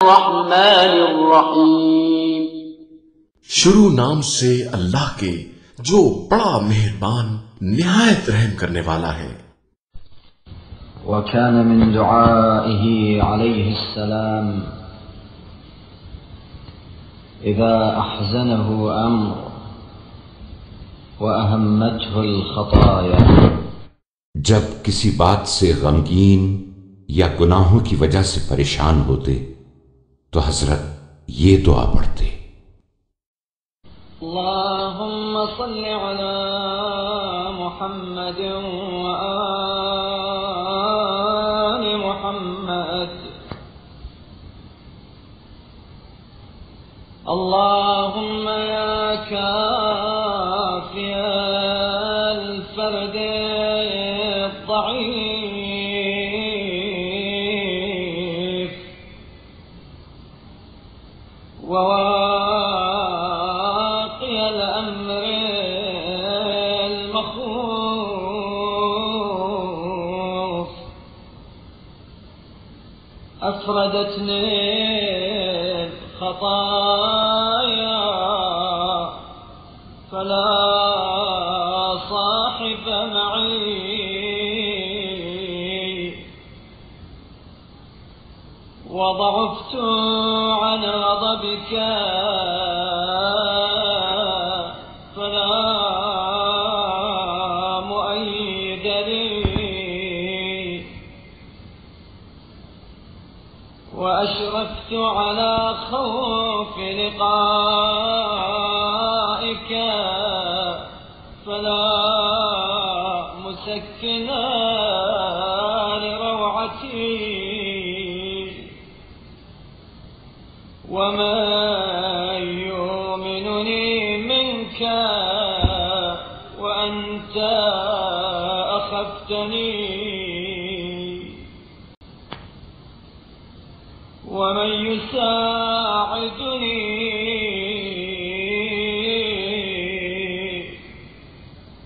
الرحمن الرحیم शुरू नाम से अल्लाह के जो बड़ा मेहरबान निहायत रहम करने वाला है। وكان من دعائه عليه السلام إذا أحزنه أمر وأهمته الخطايا، जब किसी बात से गमगीन या गुनाहों की वजह से परेशान होते तो हजरत ये दुआ पढ़ते, अल्लाहुम्म सल्लि अला मुहम्मद व आलि मुहम्मद, अल्लाहुम्म या काफियल फर्द ضعيف وواقي الأمر المخوف، أفردتني الخطايا فلا صاحب معي، وضعفت عن غضبك فلا مؤيد لي، وأشرفت على خوف لقائك فلا مسكن لروعتي، ومن يؤمنني منك وأنت أخفتني، ومن يساعدني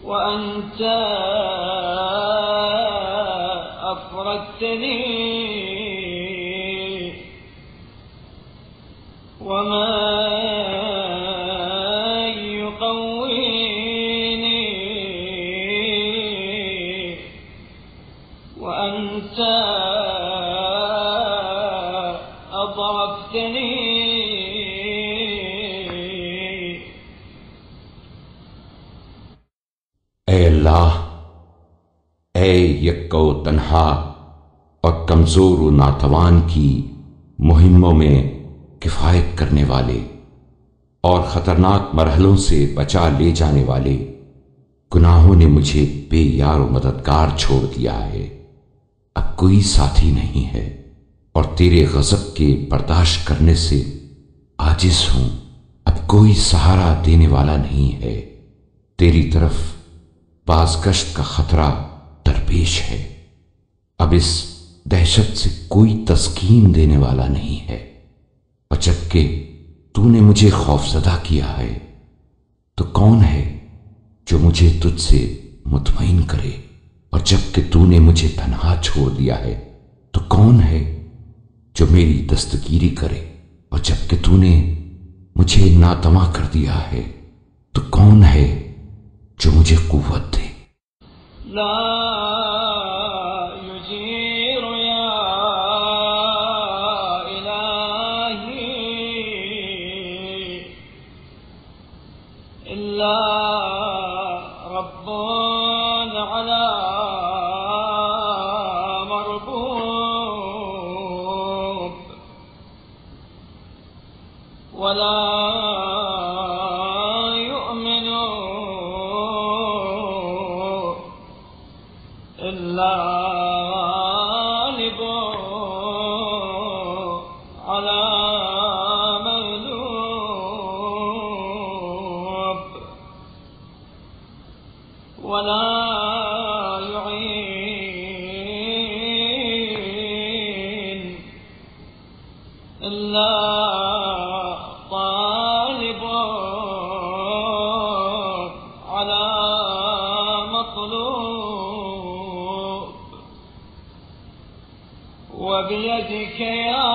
وأنت أفردتني، ومن يقويني وأنت أضعفتني، ए अल्लाह, ए यक्को तन्हा और कमजोर व नातवान की मुहिम्मों में किफायत करने वाले और खतरनाक मरहलों से बचा ले जाने वाले, गुनाहों ने मुझे बेयार व मददगार छोड़ दिया है। अब कोई साथी नहीं है और तेरे गजब के बर्दाश्त करने से आजिज हूं। अब कोई सहारा देने वाला नहीं है। तेरी तरफ बाज़गश्त का खतरा दरपेश है। अब इस दहशत से कोई तस्कीन देने वाला नहीं है। और जबकि तूने मुझे खौफजदा किया है तो कौन है जो मुझे तुझसे मुतमईन करे, और जबकि तूने मुझे तन्हा छोड़ दिया है तो कौन है जो मेरी दस्तगीरी करे, और जबकि तूने मुझे नातवा कर दिया है तो कौन है जो मुझे कुव्वत दे। وبيدك يا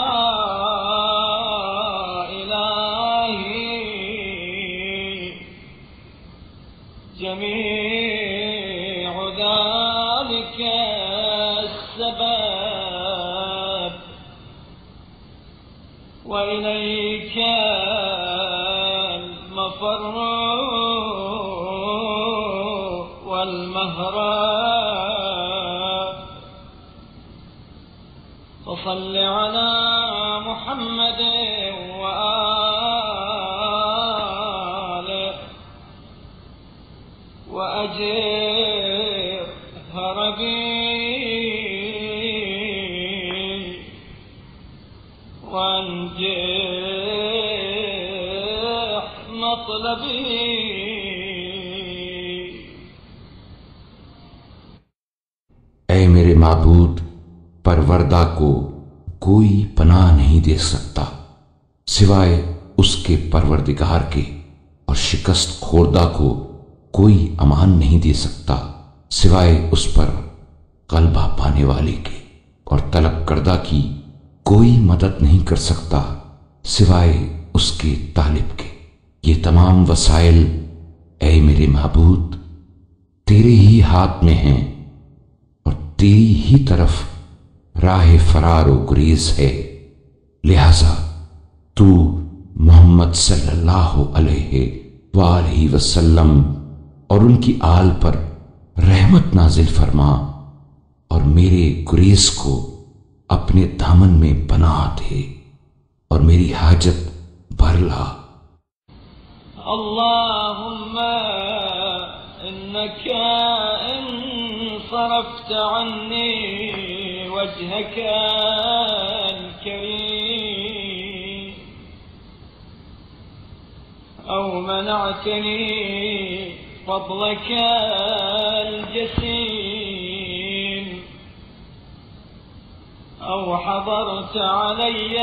وإليك المفر والمهرب فصل على محمد وآله وأجر هربي وانجح مطلبي. ऐ मेरे माबूद, परवरदा को कोई पनाह नहीं दे सकता सिवाय उसके परवरदिगार के, और शिकस्त खोरदा को कोई अमान नहीं दे सकता सिवाय उस पर गलबा पाने वाले के, और तलब करदा की कोई मदद नहीं कर सकता सिवाय उसके तालिब के। ये तमाम वसाइल ऐ मेरे महबूद तेरे ही हाथ में हैं, और तेरी ही तरफ राह फरार व गुरेज है। लिहाजा तू मोहम्मद सल्लल्लाहु अलैहि वसल्लम और उनकी आल पर रहमत नाजिल फरमा, और मेरे गुरेज को अपने दामन में पनाह दे और मेरी हाजत भर ला। अल्लाहुम्मा इन्नका इन सरफ्त अन्नी वजहका अलकरीम औ मनअतनी फضलका الجسيم أو حضرت علي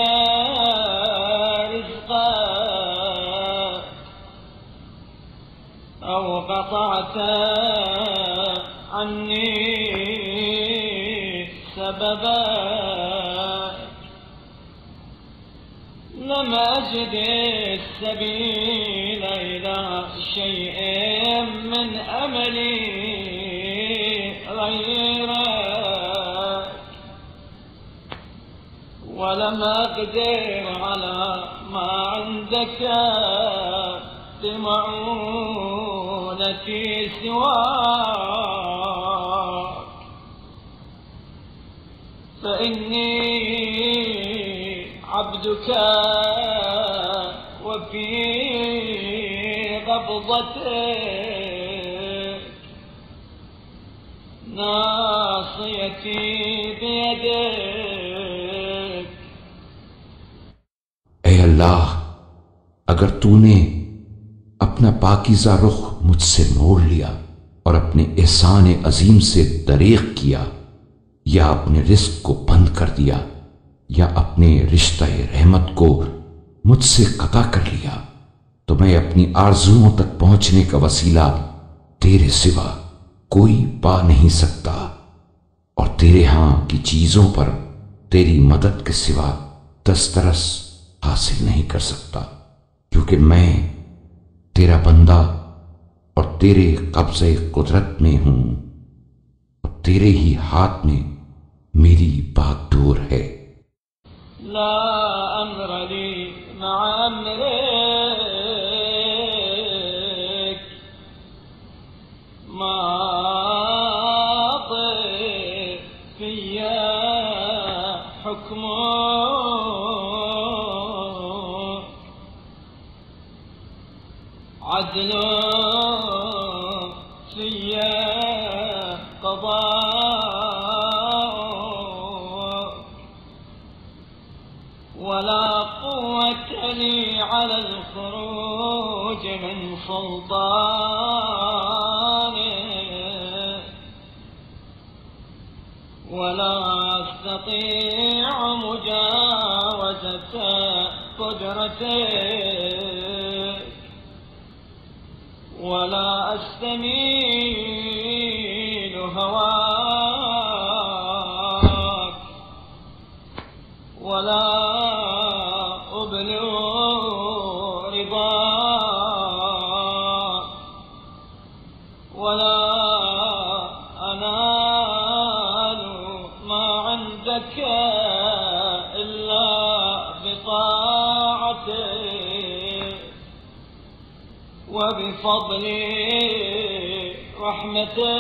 رزقا أو قطعت عني سببا لم أجد السبيل إلى شيء من أملي غيرك، ولم أقدر على ما عندك بمعونتي سواك، فإني عبدك وفي قبضتك ناصيتي بيدك। ऐ अल्लाह, अगर तूने अपना पाकीज़ा रुख मुझसे मोड़ लिया और अपने एहसान अजीम से दरेग किया, या अपने रिस्क को बंद कर दिया, या अपने रिश्ता रहमत को मुझसे कता कर लिया, तो मैं अपनी आरज़ुओं तक पहुंचने का वसीला तेरे सिवा कोई पा नहीं सकता, और तेरे हां की चीजों पर तेरी मदद के सिवा दस्तरस हासिल नहीं कर सकता, क्योंकि मैं तेरा बंदा और तेरे कब्ज़े कुदरत में हूं, और तेरे ही हाथ में मेरी बागडोर है। ला अम्र ली मअ अम्रिक मादी फिया हुक्मुक अदल फिया क़ज़ाउक वला क़ुव्वत ली अला अल-ख़ुरूज मिन सुल्तानिक वला अस्ततीअ मुजावज़त क़ुद्रतिक वला अस्तमील हवाक वला उबलु रिदाक वला अनालु मा अन्दक इल्ला बिता طاعته وبفضل رحمته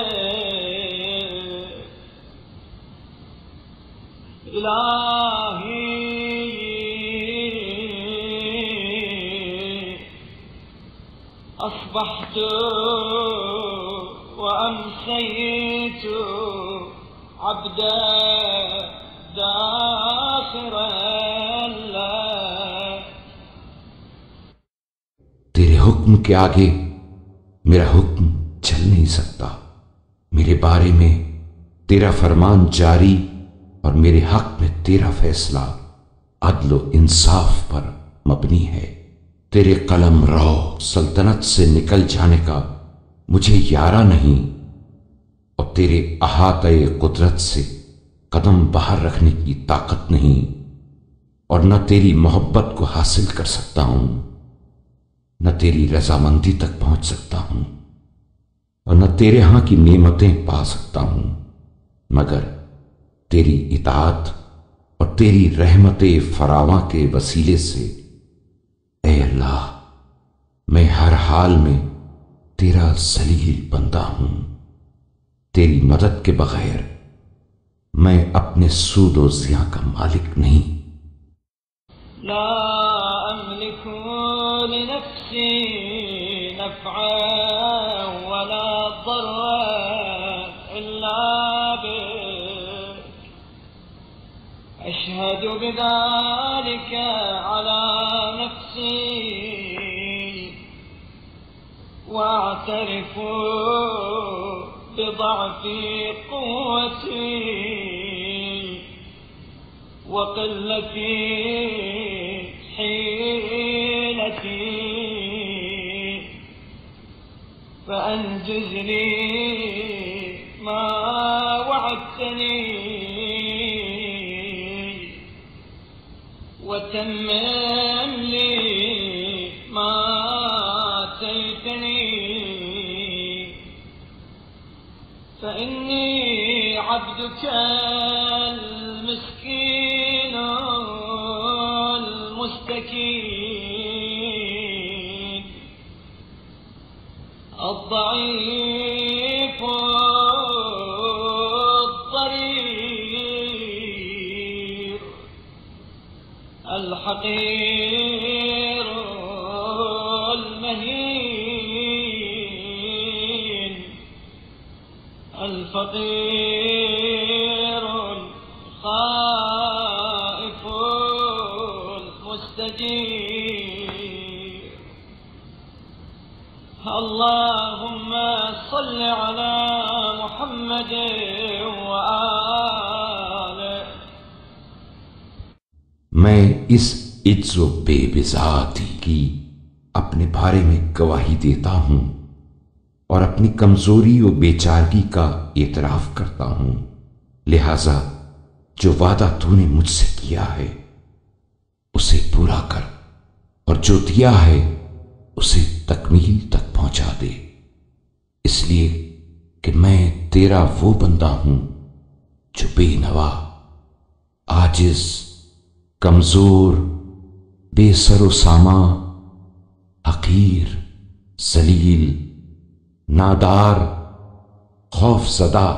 إلهي أصبحت وأمسيت عبدا داخرا له. तेरे हुक्म के आगे मेरा हुक्म चल नहीं सकता। मेरे बारे में तेरा फरमान जारी और मेरे हक में तेरा फैसला अदल व इंसाफ पर मबनी है। तेरे कलम रो सल्तनत से निकल जाने का मुझे यारा नहीं और तेरे अहाते कुदरत से कदम बाहर रखने की ताकत नहीं और न तेरी मोहब्बत को हासिल कर सकता हूं, न तेरी रजामंदी तक पहुंच सकता हूं और न तेरे यहां की नेमतें पा सकता हूं, मगर तेरी इताअत और तेरी रहमते फरावा के वसीले से। ऐ अल्लाह, मैं हर हाल में तेरा जलील बंदा हूं। तेरी मदद के बगैर मैं अपने सूदो ज़िया का मालिक नहीं। ला अमलिकु लिनफ्सी नफ़अन वला ज़र्रन इल्ला बिक अशहदु बिज़ालिका अला नफ्सी वाअतरिफु बिज़अफ़ि क़ुव्वती वक़िल्लति حيلتي فأنجز لي ما وعدتني وتمم لي ما آتيتني فإني عبدك المسكين المستكين الضعيف الضرير الحقير المهين الفقير الخائف المستجير. اللهم صل على محمد وآله. मैं इस इज्जो बेबिजाती की अपने बारे में गवाही देता हूं और अपनी कमजोरी और बेचारगी का एतराफ करता हूं। लिहाजा जो वादा तूने मुझसे किया है उसे पूरा कर और जो दिया है उसे तकमील तक पहुंचा दे, इसलिए कि मैं तेरा वो बंदा हूं जो बेनवा, आजिज, कमजोर, बेसरो सामा, हकीर, जलील, नादार, खौफजदा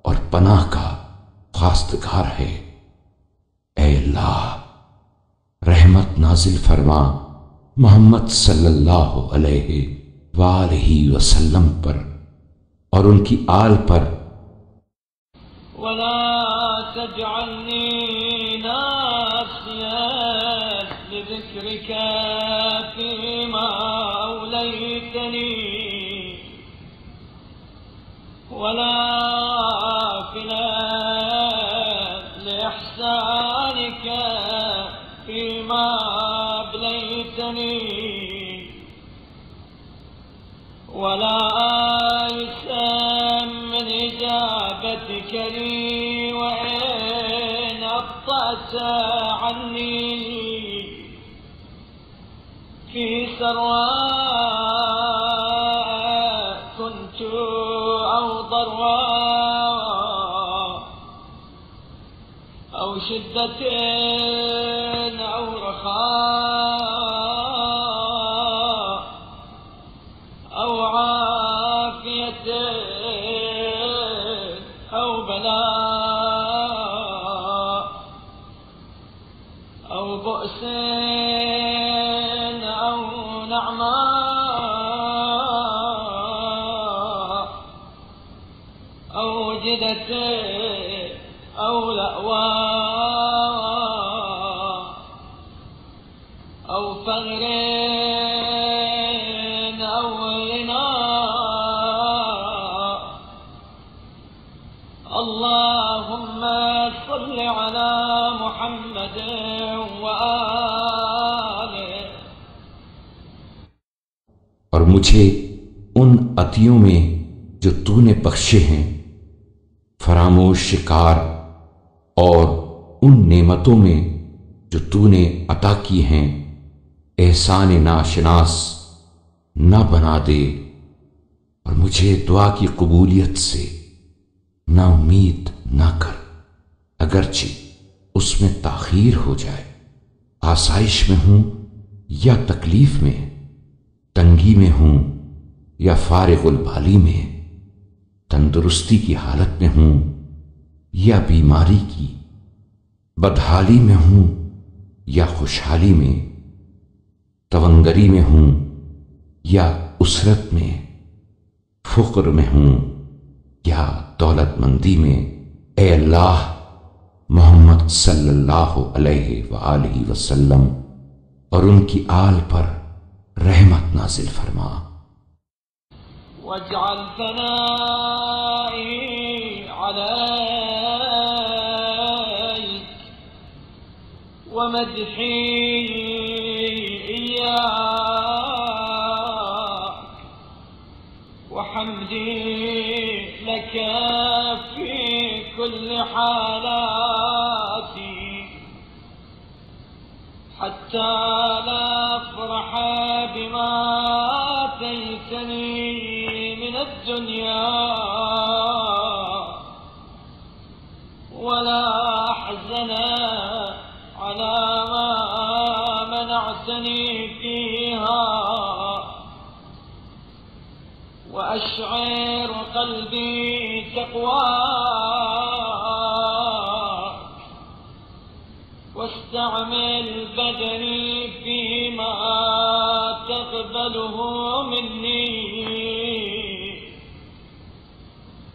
और पनाह का खास्तगार है। ऐ अल्लाह, रहमत नाजिल फरमा मोहम्मद सल्लल्लाहु अलैहि वसल्लम पर और उनकी आल पर। वला तजअलनी नासियन लिज़िक्रिका फ़ीमा औलैतनी वला लिइहसानिका फ़ीमा अबलैतनी वला आइसन मिन इजाबतिक ली वइन अब्तअत अन्नी फी सर्राअ कुन्तु औ ضراء أو شدة أو رخاء حسين أو نعماء أو جدتين أو لأواء أو فغرين أو غناء اللهم صل على محمد وآله। और मुझे उन अतियों में जो तूने बख्शे हैं, फरामोश शिकार, और उन नेमतों में जो तूने अता की हैं, एहसान नाशनास न बना दे, और मुझे दुआ की कबूलियत से ना उम्मीद ना कर, अगरचे उसमें ताखीर हो जाए। आसाइश में हूं या तकलीफ में, तंगी में हूं या फारिगुल बाली में, तंदुरुस्ती की हालत में हूं या बीमारी की, बदहाली में हूं या खुशहाली में, तवंगरी में हूं या उसरत में, फुक्र में हूं या दौलतमंदी में। ए अल्लाह, मोहम्मद सल्लल्लाहु अलैहि वआलिहि वसल्लम और उनकी आल पर रहमत नाजिल फरमा। واجعل ثنائي عليك ومدحي إياك وحمدي لك في كل حالاتي حتى لا أفرح بما آتيتني من الدنيا ولا أحزن على ما منعتني فيها وأشعر قلبي تقواك واستعمل بدني فيما تقبله مني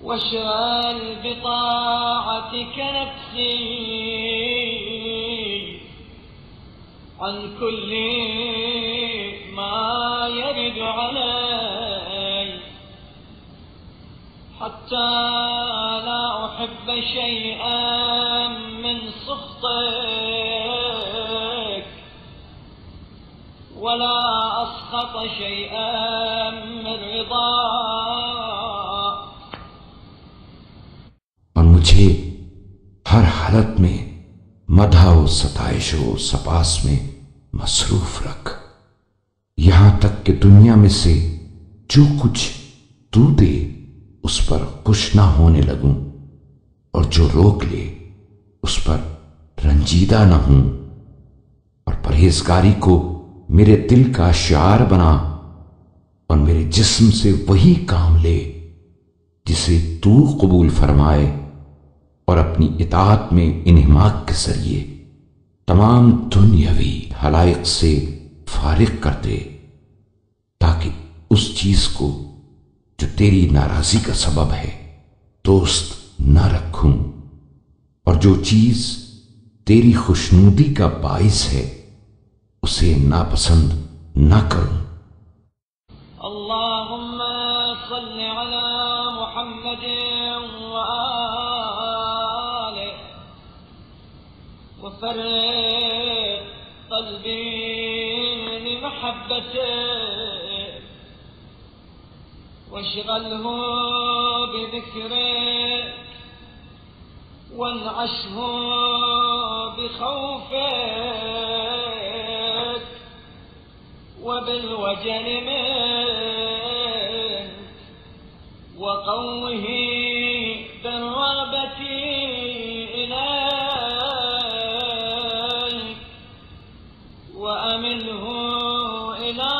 واشغل بطاعتك نفسي عن كل ما يرد علي حتى لا أحب شيئا من سخطك ولا أسخط شيئا من رضاك। और मुझे हर हालत में मदह व सताइश व सपास में मसरूफ रख, यहां तक कि दुनिया में से जो कुछ तू दे उस पर खुश ना होने लगूं, और जो रोक ले उस पर रंजीदा न हूं। और परहेजगारी को मेरे दिल का शिआर बना और मेरे जिस्म से वही काम ले जिसे तू कबूल फरमाए, और अपनी इताअत में इन्हिमाक के जरिए तमाम दुनियावी हलाइक से फारिग कर दे, ताकि उस चीज को जो तेरी नाराजगी का सबब है दोस्त न रखूं, और जो चीज तेरी खुशनूदी का बाइस है उसे नापसंद न करूं। अल्लाहुम्मा सल्लि अला मुहम्मद व आलिहि वफ़र्रिक़ क़ल्बी लिमहब्बतिक वashghalhu बिज़िक्रिक وانعشه بخوفك وبالوجل منك وقوه بالرغبة إليك وأمله إلى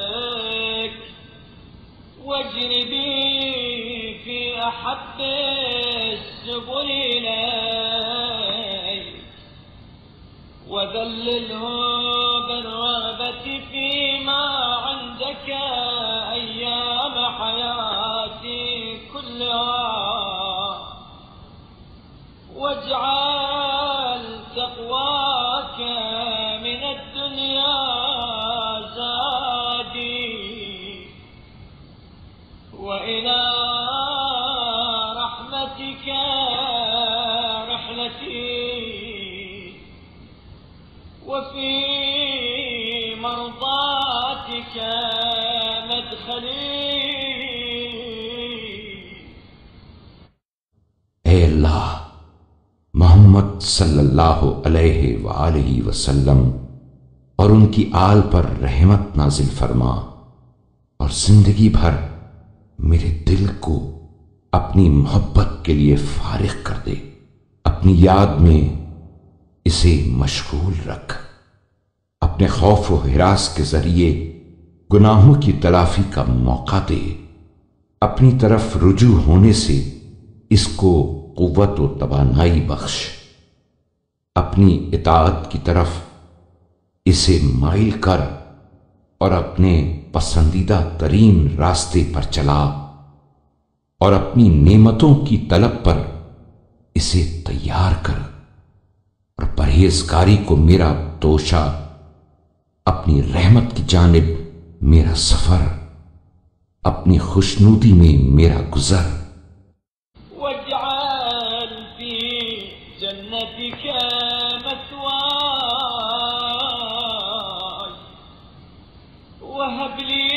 طاعتك واجر بي في أحب السبل إليك وذلله بالرغبة فيما عندك أيام حياتي كلها، واجعل تقواك من الدنيا زادي، وإلى رحمتك رحلتي، وفي مرضاتك مدخلي. اے اللہ، محمد صلی اللہ علیہ وآلہ وسلم اور ان کی آل پر رحمت نازل فرما، اور زندگی بھر میرے دل کو اپنی محبت کے لیے فارغ کر دے، اپنی یاد میں اسے مشغول رکھ، اپنے خوف و ہراس کے ذریعے گناہوں کی تلافی کا موقع دے، اپنی طرف رجوع ہونے سے اس کو قوت و توانائی بخش، اپنی اطاعت کی طرف اسے مائل کر اور اپنے پسندیدہ ترین راستے پر چلا، اور اپنی نعمتوں کی طلب پر اسے تیار کر، اور پرہیزگاری کو میرا توشہ، اپنی رحمت کی جانب میرا سفر، اپنی خوشنودی میں میرا گزر۔ واجعل في جنتك مثواي، وهب لي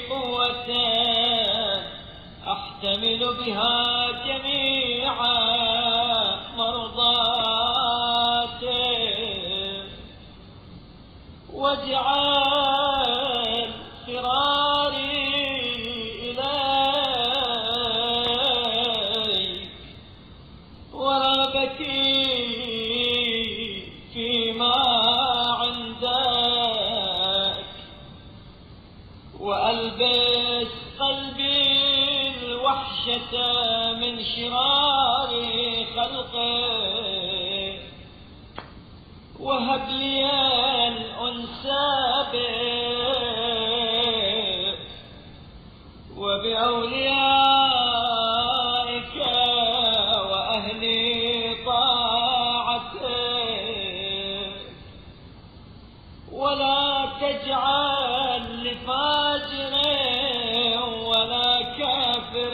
قوة أحتمل بها جميع مرضاتك، واجعل فراري إليك ورغبتي فيما عندك، وألبس قلبي الوحشة من شرار خلقك، وهب لي الأنسى بك وبأوليائك وأهل طاعتك، ولا تجعل لفاجر ولا كافر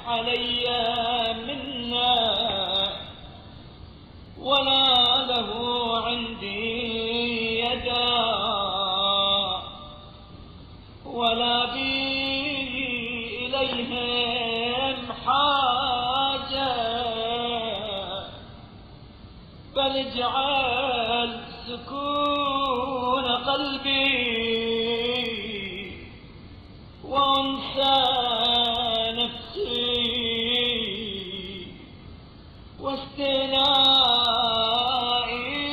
علي منا، ولا له عندي يدا، ولا بي إليهم حاجة، بل اجعل سكون قلبي وأنسى نفسي واستنائي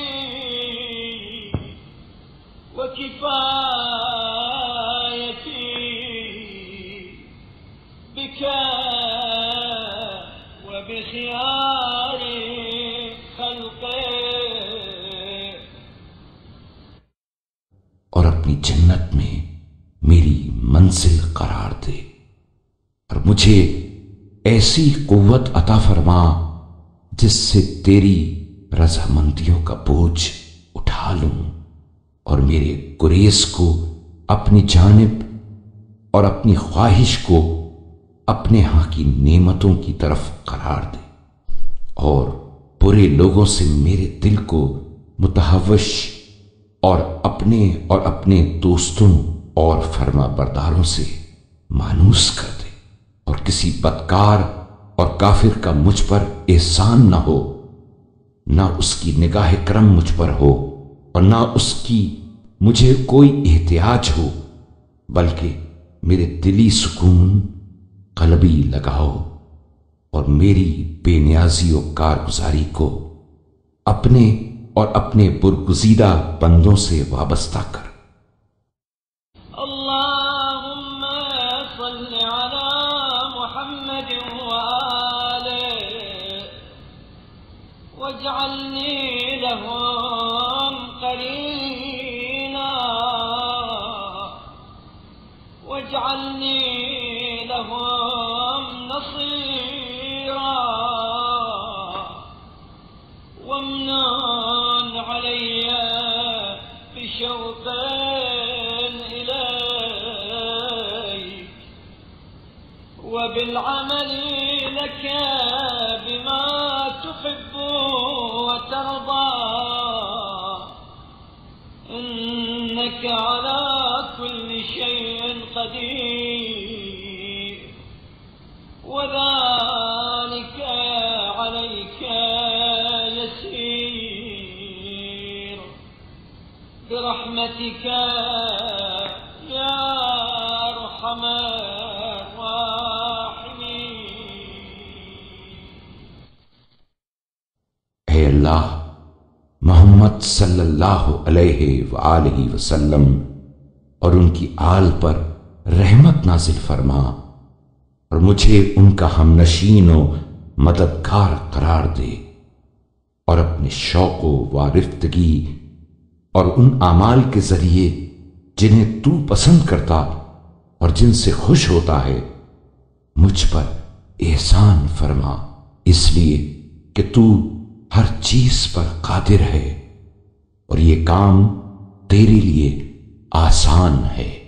وكفايتي بك وبخيار خلقك، اور اپنی جنت میں میری منزل قرار دے، اور مجھے ایسی قوت عطا فرما جس سے تیری رضامندیوں کا بوجھ اٹھا لوں، اور میرے گریز کو اپنی جانب اور اپنی خواہش کو اپنے ہاں کی نعمتوں کی طرف قرار دے، اور برے لوگوں سے میرے دل کو متحوش اور اپنے دوستوں اور فرما برداروں سے مانوس کر دے، اور کسی بدکار اور کافر کا مجھ پر احسان نہ ہو، نہ اس کی نگاہ کرم مجھ پر ہو، اور نہ اس کی مجھے کوئی احتیاج ہو، بلکہ میرے دلی سکون قلبی لگاؤ، اور میری بے نیازی و کارگزاری کو اپنے اور اپنے برگزیدہ بندوں سے وابستہ کر۔ اللهم صل على محمد وآله واجعلني لهم قرينا واجعلني لهم نصيرا وامنن علي بشوق إليك وبالعمل لك بما تحب وترضى إنك على كل شيء قدير وذلك عليك يسير برحمتك يا أرحم الراحمين. हे अल्लाह, मोहम्मद सल्लल्लाहु अलैहि वालैहि वसल्लम और उनकी आल पर रहमत नाजिल फरमा और मुझे उनका हमनशीन व मददगार करार दे और अपने शौक़ व वारिफ्तगी और उन आमाल के जरिए जिन्हें तू पसंद करता और जिनसे खुश होता है मुझ पर एहसान फरमा, इसलिए कि तू हर चीज पर कादिर है और ये काम तेरे लिए आसान है।